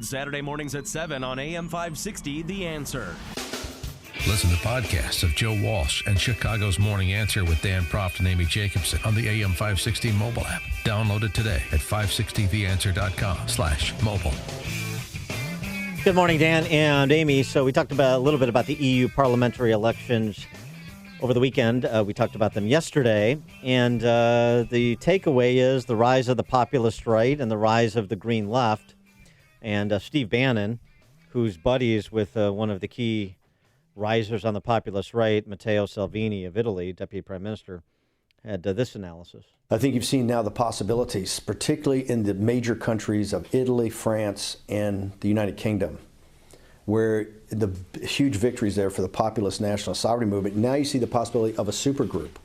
Saturday mornings at 7 on AM 560, The Answer. Listen to podcasts of Joe Walsh and Chicago's Morning Answer with Dan Proft and Amy Jacobson on the AM 560 mobile app. Download it today at 560theanswer.com/mobile. Good morning, Dan and Amy. So we talked about a little bit about the EU parliamentary elections over the weekend. We talked about them yesterday. And the takeaway is the rise of the populist right and the rise of the green left. And Steve Bannon, who's buddies with one of the key risers on the populist right, Matteo Salvini of Italy, Deputy Prime Minister, had this analysis. I think you've seen now the possibilities, particularly in the major countries of Italy, France, and the United Kingdom, where the huge victories there for the populist national sovereignty movement. Now you see the possibility of a supergroup,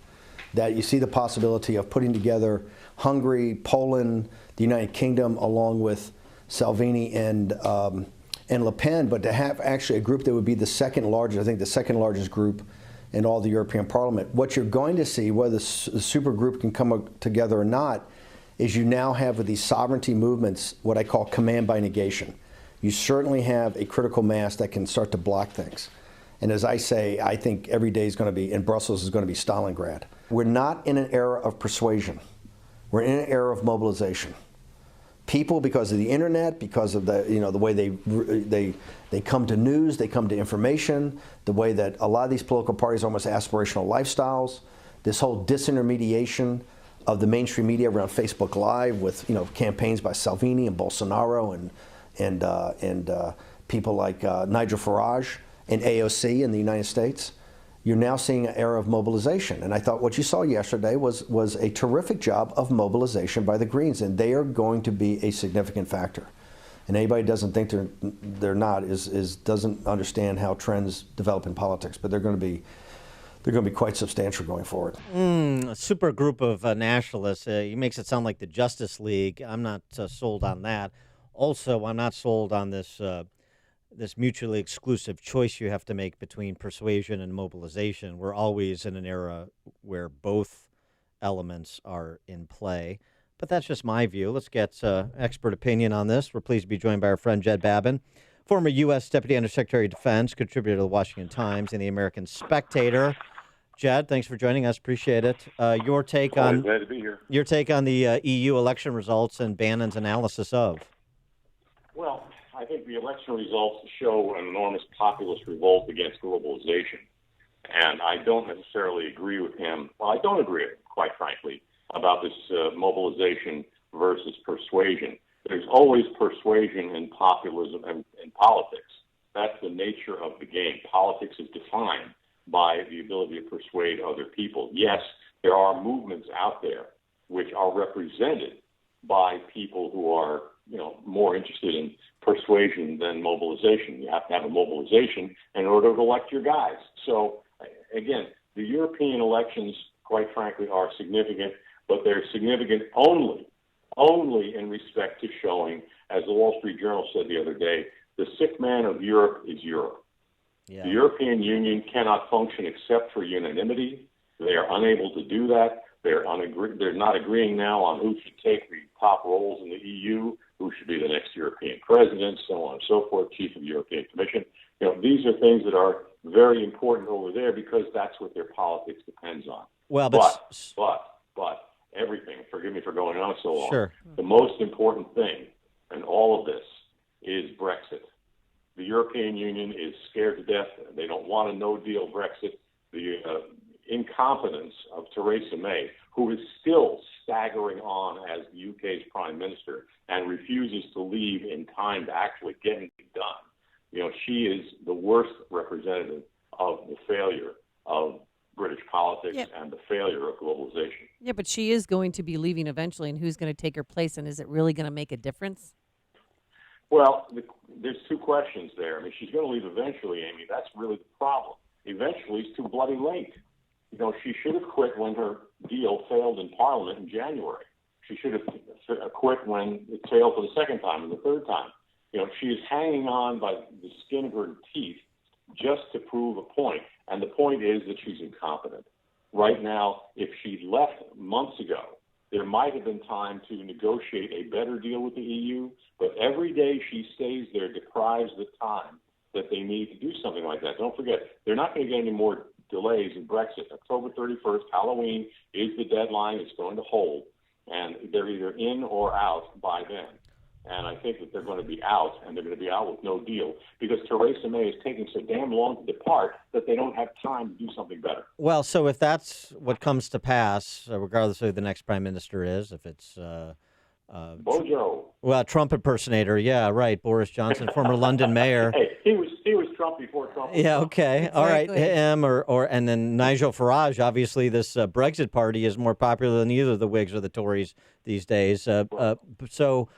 that you see the possibility of putting together Hungary, Poland, the United Kingdom, along with Salvini and Le Pen, but to have actually a group that would be the second largest, I think the second largest group in all the European Parliament. What you're going to see, whether the super group can come together or not, is you now have with these sovereignty movements what I call command by negation. You certainly have a critical mass that can start to block things. And as I say, I think every day is going to be, in Brussels, is going to be Stalingrad. We're not in an era of persuasion. We're in an era of mobilization. People, because of the internet, because of the the way they come to news, they come to information, the way that a lot of these political parties are almost aspirational lifestyles, this whole disintermediation of the mainstream media around Facebook Live with campaigns by Salvini and Bolsonaro and people like Nigel Farage and AOC in the United States. You're now seeing an era of mobilization. And I thought what you saw yesterday was a terrific job of mobilization by the Greens, and they are going to be a significant factor. And anybody who doesn't think they're not doesn't understand how trends develop in politics, but they're going to be quite substantial going forward. A super group of nationalists. He makes it sound like the Justice League. I'm not sold on that. Also, I'm not sold on this mutually exclusive choice you have to make between persuasion and mobilization. We're always in an era where both elements are in play. But that's just my view. Let's get expert opinion on this. We're pleased to be joined by our friend Jed Babbin, former U.S. Deputy Undersecretary of Defense, contributor to the Washington Times and the American Spectator. Jed, thanks for joining us. Appreciate it. Your take on glad to be here. Your take on the EU election results and Bannon's analysis of. Well, I think the election results show an enormous populist revolt against globalization. And I don't necessarily agree with him. Well, I don't agree, quite frankly, about this mobilization versus persuasion. There's always persuasion in populism and in politics. That's the nature of the game. Politics is defined by the ability to persuade other people. Yes, there are movements out there which are represented by people who are, more interested in persuasion than mobilization. You have to have a mobilization in order to elect your guys. So, again, the European elections, quite frankly, are significant, but they're significant only in respect to showing, as the Wall Street Journal said the other day, the sick man of Europe is Europe. Yeah. The European Union cannot function except for unanimity. They are unable to do that. They're not agreeing now on who should take the top roles in the EU, who should be the next European president, so on and so forth, chief of the European Commission. These are things that are very important over there because that's what their politics depends on. Well, but everything, forgive me for going on so long, sure. The most important thing in all of this is Brexit. The European Union is scared to death. They don't want a no-deal Brexit. The incompetence of Theresa May, who is still staggering on as the UK's prime minister and refuses to leave in time to actually get anything done. She is the worst representative of the failure of British politics and the failure of globalization. Yeah, but she is going to be leaving eventually, and who's going to take her place, and is it really going to make a difference? Well, there's two questions there. I mean, she's going to leave eventually, Amy. That's really the problem. Eventually, it's too bloody late. She should have quit when her deal failed in Parliament in January. She should have quit when it failed for the second time and the third time. She is hanging on by the skin of her teeth just to prove a point. And the point is that she's incompetent. Right now, if she left months ago, there might have been time to negotiate a better deal with the EU, but every day she stays there deprives the time that they need to do something like that. Don't forget, they're not going to get any more delays in Brexit. October 31st, Halloween, is the deadline it's going to hold, and they're either in or out by then. And I think that they're going to be out, and they're going to be out with no deal, because Theresa May is taking so damn long to depart that they don't have time to do something better. Well, so if that's what comes to pass, regardless of who the next prime minister is, if it's Bojo. Well, Trump impersonator, yeah, right. Boris Johnson, former London mayor. Hey, he was Trump before Trump. Yeah, okay, Exactly. all right. Him or and then Nigel Farage. Obviously, this Brexit party is more popular than either the Whigs or the Tories these days. So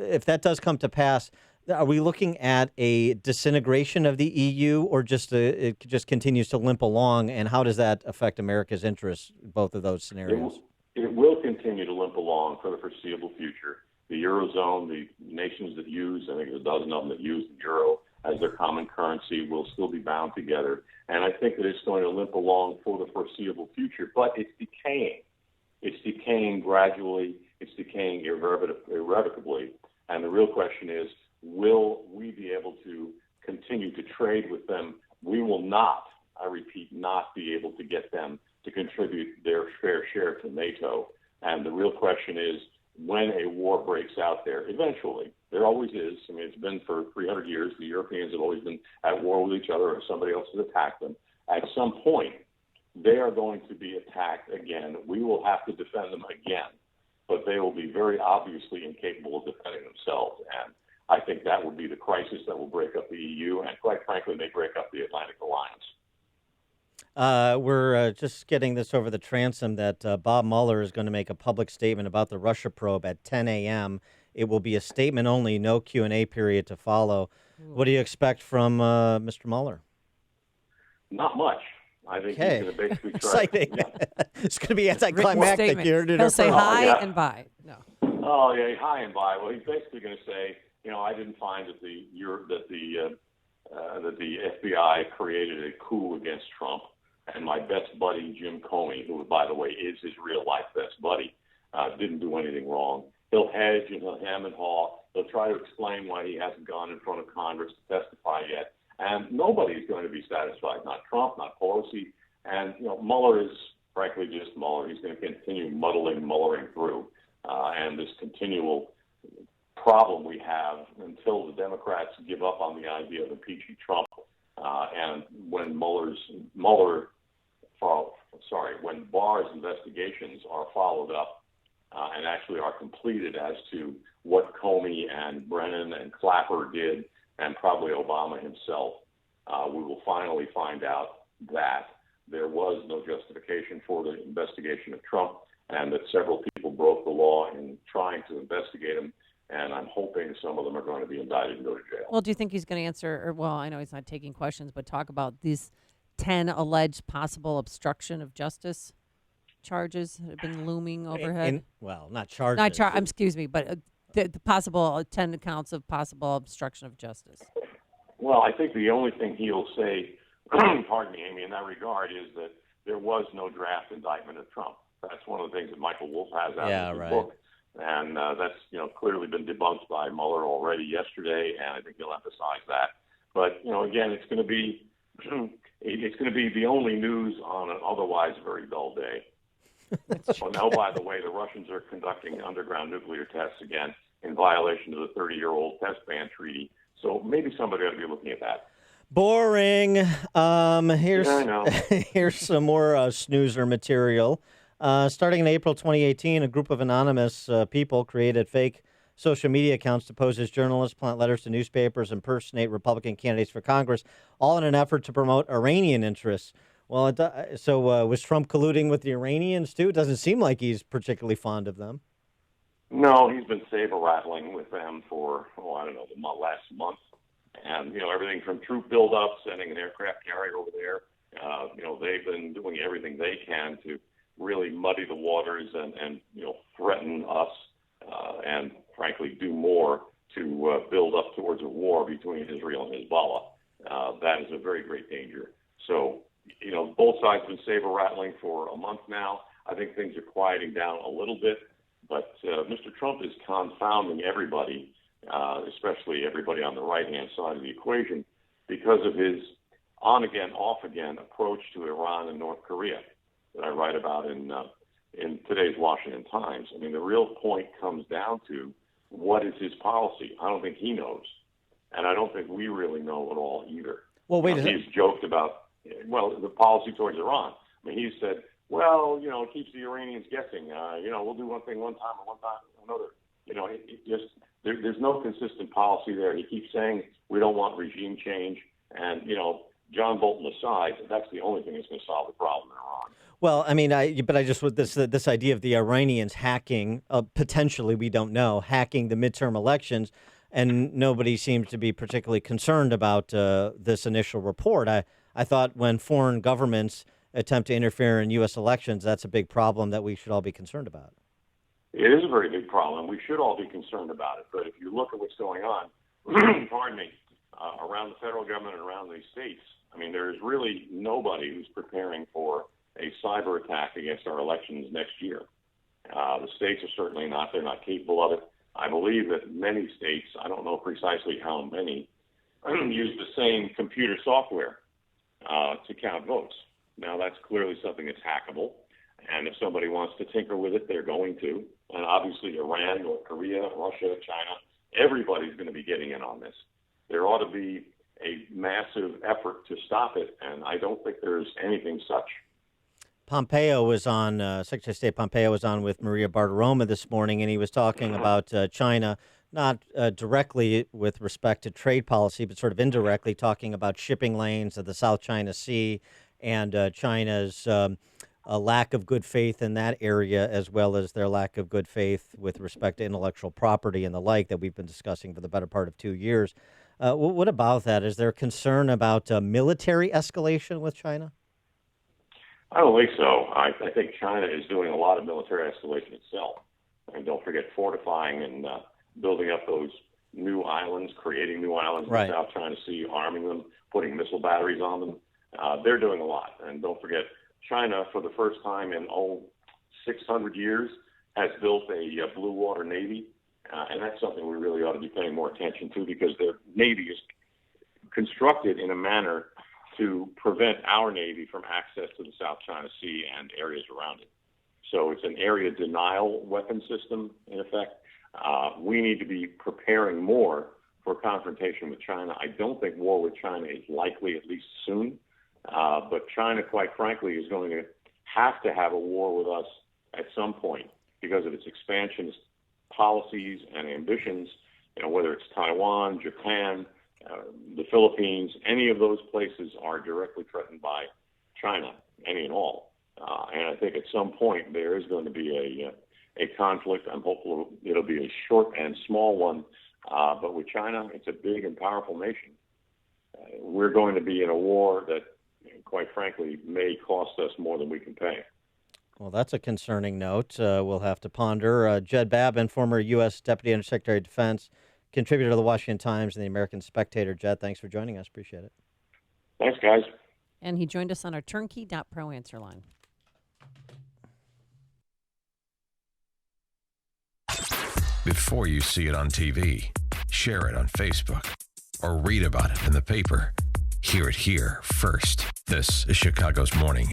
if that does come to pass, are we looking at a disintegration of the EU, or just it just continues to limp along? And how does that affect America's interests? Both of those scenarios. It will continue to limp along for the foreseeable future. The Eurozone, the nations that use, I think there's a dozen of them that use the euro as their common currency, will still be bound together. And I think that it's going to limp along for the foreseeable future. But it's decaying. It's decaying gradually. It's decaying irrevocably. And the real question is, will we be able to continue to trade with them? We will not, I repeat, not be able to get them to contribute their fair share to NATO. And the real question is, when a war breaks out there, eventually, there always is. I mean, it's been for 300 years. The Europeans have always been at war with each other, or somebody else has attacked them. At some point, they are going to be attacked again. We will have to defend them again, but they will be very obviously incapable of defending themselves. And I think that will be the crisis that will break up the EU, and quite frankly, may break up the Atlantic Alliance. We're just getting this over the transom that Bob Mueller is going to make a public statement about the Russia probe at 10 a.m. It will be a statement only, no Q&A period to follow. What do you expect from Mr. Mueller? Not much. I think he's going to basically try. Exciting. Yeah. It's going to be anticlimactic. He'll say hi and bye. No. Oh yeah, hi and bye. Well, he's basically going to say, I didn't find that the FBI created a coup against Trump, and my best buddy Jim Comey, who by the way is his real life best buddy, didn't do anything wrong. He'll hedge and he'll hem and haw. He'll try to explain why he hasn't gone in front of Congress to testify yet. And nobody's going to be satisfied, not Trump, not Pelosi. And, Mueller is, frankly, just Mueller. He's going to continue mullering through. And this continual problem we have until the Democrats give up on the idea of impeaching Trump. And when when Barr's investigations are followed up and actually are completed as to what Comey and Brennan and Clapper did, and probably Obama himself, we will finally find out that there was no justification for the investigation of Trump, and that several people broke the law in trying to investigate him. And I'm hoping some of them are going to be indicted and go to jail. Well, do you think he's going to answer, I know he's not taking questions, but talk about these 10 alleged possible obstruction of justice charges that have been looming overhead? Not charges. Excuse me, but the possible 10 counts of possible obstruction of justice. Well, I think the only thing he'll say, pardon me, Amy, in that regard is that there was no draft indictment of Trump. That's one of the things that Michael Wolff has out in his book. And that's clearly been debunked by Mueller already yesterday, and I think he'll emphasize that. But again, it's going to be the only news on an otherwise very dull day. Now, by the way, the Russians are conducting underground nuclear tests again in violation of the 30-year-old test ban treaty. So maybe somebody ought to be looking at that. Boring. Here's I know. Here's some more snoozer material. Starting in April 2018, a group of anonymous people created fake social media accounts to pose as journalists, plant letters to newspapers, impersonate Republican candidates for Congress, all in an effort to promote Iranian interests. Well, was Trump colluding with the Iranians, too? It doesn't seem like he's particularly fond of them. No, he's been saber-rattling with them for, the last month. And, everything from troop buildup, sending an aircraft carrier over there. They've been doing everything they can to really muddy the waters and threaten us and, frankly, do more to build up towards a war between Israel and Hezbollah. That is a very great danger. So, both sides have been saber-rattling for a month now. I think things are quieting down a little bit, but Mr. Trump is confounding everybody, especially everybody on the right-hand side of the equation, because of his on-again, off-again approach to Iran and North Korea that I write about in today's Washington Times. I mean, the real point comes down to what is his policy. I don't think he knows, and I don't think we really know at all either. Well, wait a second. He's joked about, the policy towards Iran. I mean, he said, well, it keeps the Iranians guessing. We'll do one thing one time and one time another. There's no consistent policy there. He keeps saying we don't want regime change, and John Bolton aside, that's the only thing that's going to solve the problem in Iran. Well, I mean, I just with this idea of the Iranians hacking, potentially, we don't know, hacking the midterm elections, and nobody seems to be particularly concerned about this initial report. I thought when foreign governments attempt to interfere in U.S. elections, that's a big problem that we should all be concerned about. It is a very big problem. We should all be concerned about it. But if you look at what's going on, pardon me, around the federal government and around these states, I mean, there is really nobody who's preparing for a cyber attack against our elections next year. The states are certainly not. They're not capable of it. I believe that many states, I don't know precisely how many, use the same computer software to count votes. Now, that's clearly something that's hackable. And if somebody wants to tinker with it, they're going to. And obviously, Iran, North Korea, Russia, China, everybody's going to be getting in on this. There ought to be a massive effort to stop it, and I don't think there's anything such. Pompeo was on, Secretary of State Pompeo was on with Maria Bartiromo this morning, and he was talking about China, not directly with respect to trade policy, but sort of indirectly talking about shipping lanes of the South China Sea and China's a lack of good faith in that area, as well as their lack of good faith with respect to intellectual property and the like that we've been discussing for the better part of 2 years. What about that? Is there concern about military escalation with China? I don't think so. I think China is doing a lot of military escalation itself. And don't forget fortifying and building up those new islands, creating new islands in the South China Sea, arming them, putting missile batteries on them. They're doing a lot. And don't forget, China, for the first time in 600 years, has built a blue water navy. And that's something we really ought to be paying more attention to, because their navy is constructed in a manner to prevent our Navy from access to the South China Sea and areas around it. So it's an area denial weapon system, in effect. We need to be preparing more for confrontation with China. I don't think war with China is likely, at least soon. But China, quite frankly, is going to have a war with us at some point because of its expansionist policies and ambitions, whether it's Taiwan, Japan, the Philippines, any of those places are directly threatened by China, any and all. And I think at some point there is going to be a conflict. I'm hopeful it'll be a short and small one. But with China, it's a big and powerful nation. We're going to be in a war that, quite frankly, may cost us more than we can pay. Well, that's a concerning note we'll have to ponder. Jed Babbin, former U.S. Deputy Undersecretary of Defense, contributor to the Washington Times and the American Spectator. Jed, thanks for joining us. Appreciate it. Thanks, guys. And he joined us on our turnkey.pro answer line. Before you see it on TV, share it on Facebook, or read about it in the paper, hear it here first. This is Chicago's Morning